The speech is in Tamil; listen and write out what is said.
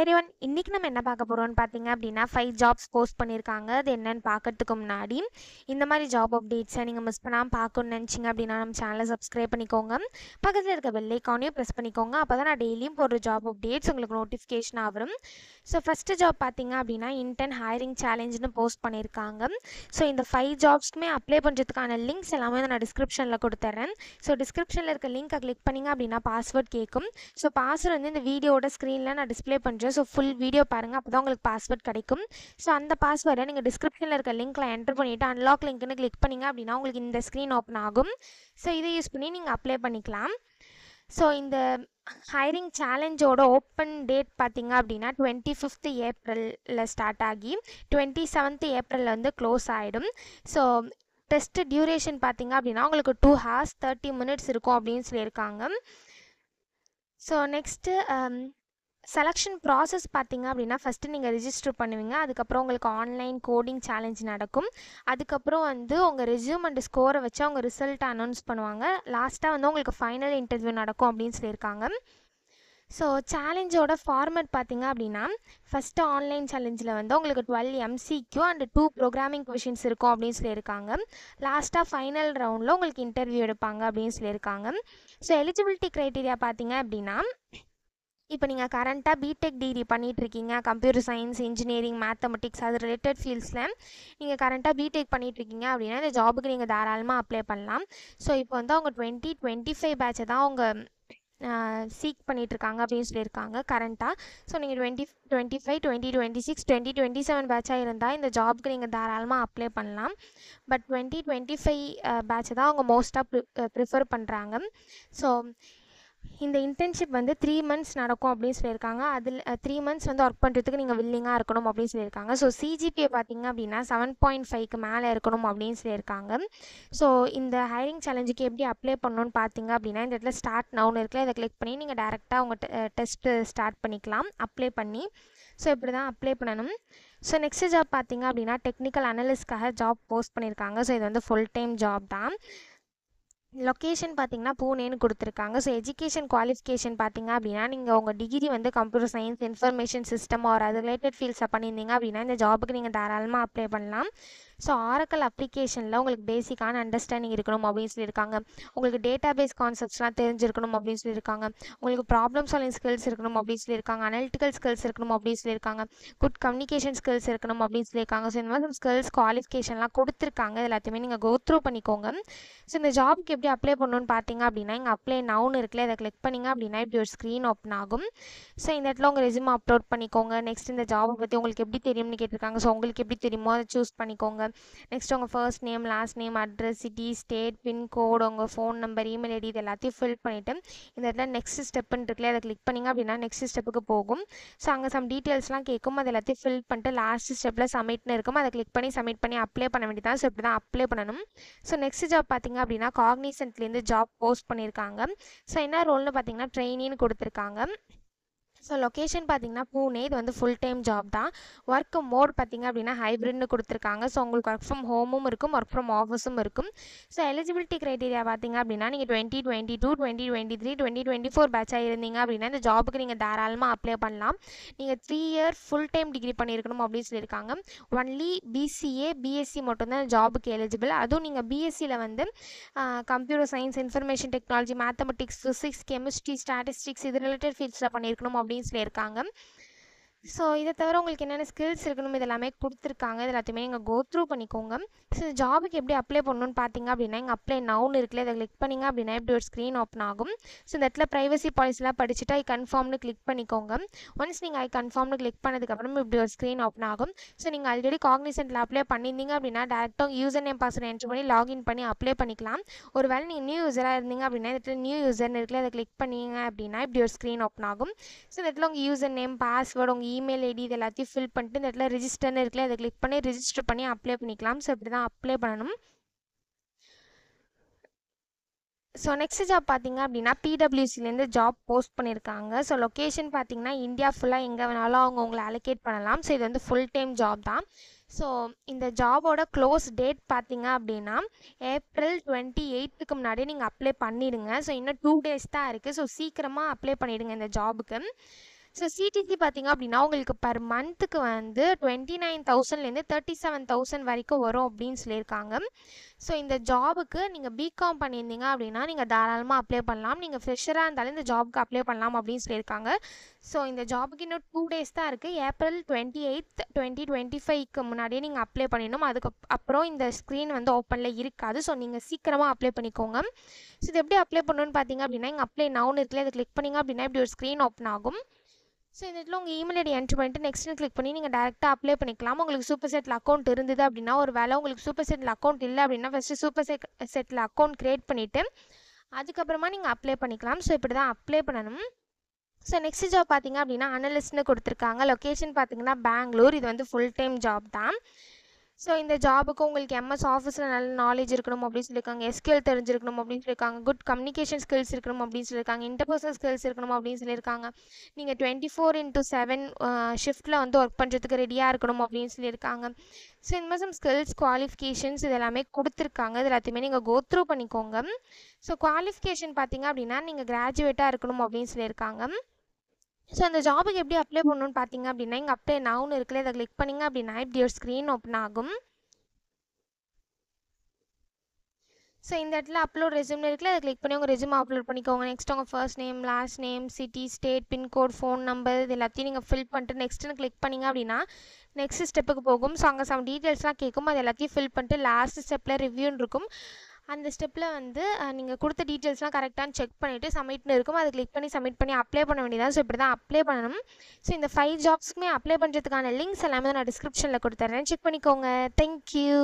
எவ்ரிவன் இன்னைக்கு நம்ம என்ன பார்க்க போறோம்னு பார்த்தீங்க அப்படின்னா 5 ஜாப்ஸ் போஸ்ட் பண்ணியிருக்காங்க. அது என்னன்னு பார்க்கறதுக்கு முன்னாடி இந்த மாதிரி ஜாப் அப்டேட்ஸை நீங்கள் மிஸ் பண்ணாமல் பார்க்கணும்னு நினச்சிங்க அப்படின்னா நம்ம சேனலை சப்ஸ்கிரைப் பண்ணிக்கோங்க. பக்கத்தில் இருக்க பெல் ஐக்கானையும் ப்ரெஸ் பண்ணிக்கோங்க. அப்போ தான் நான் டெய்லியும் போடுற ஜாப் அப்டேட்ஸ் உங்களுக்கு நோட்டிஃபிகேஷனாக வரும். ஸோ ஃபஸ்ட்டு ஜாப் பார்த்தீங்க அப்படின்னா இன்டர்ன் ஹைரிங் சேலஞ்சுன்னு போஸ்ட் பண்ணியிருக்காங்க. ஸோ இந்த 5 ஜாப்ஸ்க்குமே அப்ளை பண்ணுறதுக்கான லிங்க்ஸ் எல்லாமே நான் டிஸ்கிரிப்ஷனில் கொடுத்துட்றேன். ஸோ டிஸ்கிரிப்ஷனில் இருக்க லிங்க்கை கிளிக் பண்ணிங்க அப்படின்னா பாஸ்வேர்ட் கேட்கும். ஸோ பாஸ்வேர்ட் வந்து இந்த வீடியோட ஸ்க்ரீனில் நான் டிஸ்பிளே பண்ணுறேன். ஸோ ஃபுல் வீடியோ பாருங்கள், அப்போ தான் உங்களுக்கு பாஸ்வேர்ட் கிடைக்கும். ஸோ அந்த பாஸ்வேர்டை நீங்கள் டிஸ்கிரிப்ஷனில் இருக்க லிங்க்கில் என்டர் பண்ணிவிட்டு அன்லாக் லிங்க்னு கிளிக் பண்ணிங்க அப்படின்னா உங்களுக்கு இந்த ஸ்க்ரீன் ஓப்பன் ஆகும். ஸோ இதை யூஸ் பண்ணி நீங்கள் அப்ளை பண்ணிக்கலாம். ஸோ இந்த ஹைரிங் சேலஞ்சோட ஓப்பன் டேட் பார்த்தீங்க அப்படின்னா 25th ஏப்ரலில் ஸ்டார்ட் ஆகி 27th ஏப்ரலில் வந்து க்ளோஸ் ஆகிடும். ஸோ டெஸ்ட் டியூரேஷன் பார்த்தீங்க அப்படின்னா உங்களுக்கு 2 hours 30 minutes இருக்கும் அப்படின்னு சொல்லியிருக்காங்க. ஸோ நெக்ஸ்ட்டு செலெக்ஷன் ப்ராசஸ் பார்த்தீங்க அப்படின்னா ஃபஸ்ட்டு நீங்கள் ரிஜிஸ்டர் பண்ணுவீங்க. அதுக்கப்புறம் உங்களுக்கு ஆன்லைன் கோடிங் சேலஞ்ச் நடக்கும். அதுக்கப்புறம் வந்து உங்கள் ரெஸ்யூம் அண்ட் ஸ்கோரை வச்சு அவங்க ரிசல்ட் அனௌன்ஸ் பண்ணுவாங்க. லாஸ்ட்டாக வந்து உங்களுக்கு ஃபைனல் இன்டர்வியூ நடக்கும் அப்படின்னு சொல்லியிருக்காங்க. ஸோ சேலஞ்சோட ஃபார்மேட் பார்த்தீங்க அப்படின்னா ஃபஸ்ட்டு ஆன்லைன் சேலஞ்சில் வந்து உங்களுக்கு 12 MCQ அண்ட் 2 ப்ரோக்ராமிங் கொஷின்ஸ் இருக்கும் அப்படின்னு சொல்லியிருக்காங்க. லாஸ்ட்டாக ஃபைனல் ரவுண்டில் உங்களுக்கு இன்டர்வியூ எடுப்பாங்க அப்படின்னு சொல்லியிருக்காங்க. ஸோ எலிஜிபிலிட்டி க்ரைட்டீரியா பார்த்தீங்க அப்படின்னா இப்போ நீங்கள் கரண்ட்டாக பிடெக் டிகிரி பண்ணிகிட்ருக்கீங்க, கம்ப்யூட்டர் சயின்ஸ், இன்ஜினியரிங், மேத்தமெட்டிக்ஸ் அது ரிலேட்டட் ஃபீல்ட்ஸில் நீங்கள் கரண்ட்டாக பிடெக் பண்ணிகிட்ருக்கீங்க அப்படின்னா இந்த ஜாபுக்கு நீங்கள் தாராளமாக அப்ளை பண்ணலாம். ஸோ இப்போ வந்து அவங்க 2025 பேட்சை தான் அவங்க சீக் பண்ணிகிட்ருக்காங்க அப்படின்னு சொல்லியிருக்காங்க கரண்ட்டாக. ஸோ நீங்கள் 2025, 2026, 2027 பேட்சாக இருந்தால் இந்த ஜாபுக்கு நீங்கள் தாராளமாக அப்ளை பண்ணலாம். பட் 2025 பேட்சை தான் அவங்க மோஸ்ட்டாக ப்ரிஃபர் பண்ணுறாங்க. ஸோ இந்த இன்டர்ன்ஷிப் வந்து 3 months நடக்கும் அப்படின்னு சொல்லியிருக்காங்க. அதில் 3 months வந்து ஒர்க் பண்ணுறதுக்கு நீங்கள் வில்லிங்காக இருக்கணும் அப்படின்னு சொல்லியிருக்காங்க. ஸோ சிஜிபிஏ பார்த்தீங்க அப்படின்னா 7.5க்கு மேலே இருக்கணும் அப்படின்னு சொல்லியிருக்காங்க. ஸோ இந்த ஹைரிங் சேலஞ்சுக்கு எப்படி அப்ளை பண்ணணும்னு பார்த்தீங்க அப்படின்னா இந்த இடத்துல ஸ்டார்ட் நவுன் இருக்குல்ல, இதை கிளிக் பண்ணி நீங்கள் டேரெக்டாக உங்கள் டெஸ்ட்டு ஸ்டார்ட் பண்ணிக்கலாம் அப்ளை பண்ணி. ஸோ இப்படி தான் அப்ளை பண்ணணும். ஸோ நெக்ஸ்ட் ஜாப் பார்த்தீங்க அப்படின்னா டெக்னிக்கல் அனலிஸ்ட்காக ஜாப் போஸ்ட் பண்ணியிருக்காங்க. ஸோ இது வந்து ஃபுல் டைம் ஜாப் தான். லொக்கேஷன் பார்த்தீங்கன்னா பூனேன்னு கொடுத்துருக்காங்க. ஸோ எஜுகேஷன் குவாலிஃபிகேஷன் பார்த்தீங்க அப்படின்னா நீங்கள் உங்கள் டிகிரி வந்து computer science, information system or அது ரிலேட்டட் ஃபீல்ட்ஸை பண்ணியிருந்தீங்க அப்படின்னா இந்த ஜாபுக்கு நீங்கள் தாராளமாக அப்ளை பண்ணலாம். ஸோ ஆரக்கல் அப்ளிகேஷனில் உங்களுக்கு பேசிக்கான அண்டர்ஸ்டாண்டிங் இருக்கணும் அப்படின்னு சொல்லியிருக்காங்க. உங்களுக்கு டேட்டா பேஸ் கான்செப்ட்ஸ்லாம் தெரிஞ்சிருக்கணும் அப்படின்னு சொல்லியிருக்காங்க. உங்களுக்கு ப்ராப்ளம் சால்விங் ஸ்கில்ஸ் இருக்கணும் அப்படின்னு சொல்லியிருக்காங்க. அனலிட்டிக்கல் ஸ்கில்ஸ் இருக்கணும் அப்படின்னு சொல்லியிருக்காங்க. குட் கம்யூனிகேஷன் ஸ்கில்ஸ் இருக்கணும் அப்படின்னு சொல்லியிருக்காங்க. ஸோ இந்த மாதிரி ஸ்கில்ஸ் குவாலிஃபிகேஷன்லாம் கொடுத்துருக்காங்க. எல்லாத்தையுமே நீங்கள் கோ த்ரூ பண்ணிக்கோங்க. ஸோ இந்த ஜாபுக்கு எப்படி அப்ளை பண்ணணும்னு பார்த்தீங்க அப்படின்னா இங்கே அப்ளை நவுன் இருக்குல்ல, இதை கிளிக் பண்ணிங்க அப்படின்னா இப்படி ஒரு ஸ்க்ரீன் ஓப்பன் ஆகும். ஸோ இந்த இடத்துல உங்கள் ரெஸ்யூம் அப்லோட் பண்ணிக்கோங்க. நெக்ஸ்ட் இந்த ஜாபை பற்றி உங்களுக்கு எப்படி தெரியும்னு கேட்டிருக்காங்க. ஸோ உங்களுக்கு எப்படி தெரியுமோ அதை சூஸ் பண்ணிக்கோங்க. நெக்ஸ்ட் உங்கள் first name, last name, address, city, state, pincode, உங்கள் ஃபோன் நம்பர், இமெயில் ஐடி இது எல்லாத்தையும் ஃபில் பண்ணிவிட்டு இந்த இடத்துல நெக்ஸ்ட் ஸ்டெப்புன்னு இருக்குல்ல, அதை கிளிக் பண்ணிங்க அப்படின்னா நெக்ஸ்ட் ஸ்டெப்புக்கு போகும். ஸோ அங்கே சம் டீட்டெயில்ஸ்லாம் கேட்கும். அது எல்லாத்தையும் ஃபில் பண்ணிட்டு லாஸ்ட் ஸ்டெப்பில் சப்மிட்னு இருக்கும். அதை கிளிக் பண்ணி சப்மிட் பண்ணி அப்ளை பண்ண வேண்டியதான். ஸோ இப்படி தான் அப்ளை பண்ணணும். ஸோ நெக்ஸ்ட் ஜாப் பார்த்தீங்க அப்படின்னா காக்னிசன்ட்லேருந்து ஜாப் போஸ்ட் பண்ணியிருக்காங்க. ஸோ என்ன ரோல்னு பார்த்தீங்கன்னா ட்ரெயினின்னு கொடுத்துருக்காங்க. ஸோ லொக்கேஷன் பார்த்தீங்கன்னா பூனே. இது வந்து ஃபுல் டைம் ஜாப் தான். ஒர்க் மோட் பார்த்தீங்க அப்படின்னா ஹைப்ரிட்னு கொடுத்துருக்காங்க. ஸோ உங்களுக்கு ஒர்க் ஃப்ரம் ஹோமும் இருக்கும், ஒர்க் ஃப்ரம் ஆஃபீஸும் இருக்கும். ஸோ எலிஜிபிலிட்டி க்ரைட்டீரியா பார்த்தீங்க அப்படின்னா நீங்கள் 2022, 2023, 2024 பேட்சாக இருந்தீங்க அப்படின்னா இந்த ஜாபுக்கு நீங்கள் தாராளமாக அப்ளை பண்ணலாம். நீங்கள் 3 year ஃபுல் டைம் டிகிரி பண்ணியிருக்கணும் அப்படின்னு சொல்லியிருக்காங்க. ஒன்லி பிசிஏ, பிஎஸ்சி மட்டும்தான் ஜாபுக்கு எலிஜிபிள். அதுவும் நீங்கள் பிஎஸ்சியில் வந்து computer science, information technology, mathematics, physics, chemistry, statistics இது ரிலேட்டட் ஃபீல்ட்ஸில் பண்ணியிருக்கணும் அப்படின்னு சொல்லியிருக்காங்க. ஸோ இதை தவிர உங்களுக்கு என்னென்ன ஸ்கில்ஸ் இருக்கணும் இது எல்லாமே கொடுத்துருக்காங்க. இது எல்லாத்தையுமே நீங்கள் கோ த்ரூ பண்ணிக்கோங்க. ஸோ இந்த ஜாபுக்கு எப்படி அப்ளை பண்ணணும்னு பார்த்தீங்க அப்படின்னா இங்கே அப்ளை நவுன் இருக்குல்ல, இதை கிளிக் பண்ணிங்க அப்படின்னா இப்படி ஒரு ஸ்க்ரீன் ஓப்பன் ஆகும். ஸோ இந்த இடத்துல ப்ரைவசி பாலிசிலாம் படிச்சுட்டு ஐ கன்ஃபார்ம்னு கிளிக் பண்ணிக்கோங்க. ஒன்ஸ் நீங்கள் ஐ கன்ஃபார்ம்னு கிளிக் பண்ணதுக்கப்புறம் இப்படி ஒரு ஸ்க்ரீன் ஓப்பன் ஆகும். ஸோ நீங்கள் ஆல்ரெடி காக்னிசன்ட்டில் அப்ளை பண்ணியிருந்தீங்க அப்படின்னா டேரெக்டாக யூசர் நேம் பாஸ்வேர்ட் என்ட்ரு பண்ணி லாகின் பண்ணி அப்ளை பண்ணிக்கலாம். ஒரு வேளை நீங்கள் நியூ யூஸராக இருந்தீங்க அப்படின்னா இந்த இடத்துல நியூ யூசர்னு இருக்குல்ல, அதை கிளிக் பண்ணிங்க அப்படின்னா இப்படி ஒரு ஸ்க்ரீன் ஓப்பன் ஆகும். ஸோ இந்த இடத்துல உங்கள் யூசர் நேம், பாஸ்வேர்டு, உங்கள் இமெயில் ஐடி இது எல்லாத்தையும் ஃபில் பண்ணிட்டு இந்த இடத்துல ரிஜிஸ்டர்னு இருக்குல்ல, அதை கிளிக் பண்ணி ரிஜிஸ்டர் பண்ணி அப்ளை பண்ணிக்கலாம். ஸோ இப்படி தான் அப்ளை பண்ணணும். ஸோ நெக்ஸ்ட் ஜாப் பார்த்தீங்க அப்படின்னா பிடபிள்யூசிலேருந்து ஜாப் போஸ்ட் பண்ணியிருக்காங்க. ஸோ லொக்கேஷன் பார்த்தீங்கன்னா இந்தியா ஃபுல்லாக எங்கே வேணாலும் அவங்க உங்களை அலோகேட் பண்ணலாம். ஸோ இது வந்து ஃபுல் டைம் ஜாப் தான். ஸோ இந்த ஜாபோட க்ளோஸ் டேட் பார்த்தீங்க அப்படின்னா ஏப்ரல் 28க்கு முன்னாடி நீங்கள் அப்ளை பண்ணிடுங்க. ஸோ இன்னும் 2 days தான் இருக்குது. ஸோ சீக்கிரமாக அப்ளை பண்ணிவிடுங்க இந்த ஜாபுக்கு. ஸோ சிடிசி பார்த்தீங்க அப்படின்னா உங்களுக்கு பர் மந்த்துக்கு வந்து 29,000லேருந்து 37,000 வரைக்கும் வரும் அப்படின்னு சொல்லியிருக்காங்க. ஸோ இந்த ஜாபுக்கு நீங்கள் பிகாம் பண்ணியிருந்தீங்க அப்படின்னா நீங்கள் தாராளமாக அப்ளை பண்ணலாம். நீங்கள் ஃப்ரெஷராக இருந்தாலும் இந்த ஜாபுக்கு அப்ளை பண்ணலாம் அப்படின்னு சொல்லியிருக்காங்க. ஸோ இந்த ஜாபுக்கு இன்னும் 2 டேஸ் தான் இருக்குது. ஏப்ரல் 28, 2025க்கு முன்னாடியே நீங்கள் அப்ளை பண்ணிடணும். அப்புறம் இந்த ஸ்க்ரீன் வந்து ஓப்பனில் இருக்காது. ஸோ நீங்கள் சீக்கிரமாக அப்ளை பண்ணிக்கோங்க. ஸோ இது எப்படி அப்ளை பண்ணணும்னு பார்த்தீங்க அப்படின்னா இங்கே அப்ளை நவுன்னு இருக்குல்ல, அதை கிளிக் பண்ணிங்க அப்படின்னா இப்படி ஒரு ஸ்க்ரீன் ஓப்பன் ஆகும். ஸோ இந்த இடத்துல உங்கள் இமெயில் ஐடி என்ட்ரு பண்ணிட்டு நெக்ஸ்ட்னு கிளிக் பண்ணி நீங்கள் டேரெக்டாக அப்ளை பண்ணிக்கலாம். உங்களுக்கு சூப்பர் செட்டில் அக்கௌண்ட் இருந்தது அப்படின்னா, ஒரு வேளை உங்களுக்கு சூப்பர் செட்டில் அக்கௌண்ட் இல்லை அப்படின்னா first super settle account create பண்ணிவிட்டு அதுக்கப்புறமா நீங்கள் அப்ளை பண்ணிக்கலாம். ஸோ இப்படி தான் அப்ளை பண்ணணும். ஸோ நெக்ஸ்ட் ஜாப் பார்த்தீங்க அப்படின்னா அனலிஸ்ட்னு கொடுத்துருக்காங்க. லொக்கேஷன் பார்த்தீங்கன்னா பெங்களூர். இது வந்து ஃபுல் டைம் ஜாப் தான். ஸோ இந்த ஜாபுக்கு உங்களுக்கு எம்எஸ் ஆஃபீஸில் நல்ல நாலேஜ் இருக்கணும் அப்படின்னு சொல்லியிருக்காங்க. எஸ்கியூஎல் தெரிஞ்சிருக்கணும் அப்படின்னு சொல்லியிருக்காங்க. குட் கம்யூனிகேஷன் ஸ்கில்ஸ் இருக்கணும் அப்படின்னு சொல்லியிருக்காங்க. இன்டர்பர்சனல் ஸ்கில்ஸ் இருக்கணும் அப்படின்னு சொல்லியிருக்காங்க. நீங்கள் 24/7 ஷிஃப்ட்டில் வந்து ஒர்க் பண்ணுறதுக்கு ரெடியாக இருக்கணும் அப்படின்னு சொல்லியிருக்காங்க. ஸோ இந்த மாதிரி ஸ்கில்ஸ் குவாலிஃபிகேஷன்ஸ் இது எல்லாமே கொடுத்துருக்காங்க. இது எல்லாத்தையுமே நீங்கள் கோ த்ரூ பண்ணிக்கோங்க. ஸோ குவாலிஃபிகேஷன் பார்த்தீங்க அப்படின்னா நீங்கள் கிராஜுவேட்டாக இருக்கணும் அப்படின்னு சொல்லியிருக்காங்க. ஸோ அந்த ஜாபுக்கு எப்படி அப்ளை பண்ணணும்னு பார்த்தீங்க அப்படின்னா இங்கே அப்ளை நவுன்னு இருக்குல்ல, இதை கிளிக் பண்ணிங்க அப்படின்னா இப்படி ஒரு ஸ்க்ரீன் ஓப்பன் ஆகும். ஸோ இந்த இடத்துல அப்லோட் ரெஸ்யூம்னு இருக்குல்ல, அதை கிளிக் பண்ணி உங்கள் ரெஸ்யூம் அப்லோட் பண்ணிக்கோங்க. நெக்ஸ்ட் உங்கள் first name, last name, city, state, pincode, phone number இது எல்லாத்தையும் நீங்கள் ஃபில் பண்ணிட்டு நெக்ஸ்ட்டுன்னு கிளிக் பண்ணிங்க அப்படின்னா நெக்ஸ்ட் ஸ்டெப்புக்கு போகும். ஸோ அங்கே சம் டீட்டெயில்ஸ்லாம் கேட்கும். அது எல்லாத்தையும் ஃபில் பண்ணிட்டு லாஸ்ட் ஸ்டெப்பில் ரிவ்யூன்னு இருக்கும். அந்த ஸ்டெப்பில் வந்து நீங்கள் கொடுத்த டீட்டெயில்ஸ்லாம் கரெக்டானு செக் பண்ணிவிட்டு சப்மிட்னு இருக்கும். அதை கிளிக் பண்ணி சப்மிட் பண்ணி அப்ளை பண்ண வேண்டியதான். ஸோ இப்படி தான் அப்ளை பண்ணணும். ஸோ இந்த 5 ஜாப்ஸ்க்குமே அப்ளை பண்ணுறதுக்கான லிங்க்ஸ் எல்லாமே நான் டிஸ்கிரிப்ஷனில் கொடுத்துட்றேன். செக் பண்ணிக்கோங்க. தேங்க்யூ.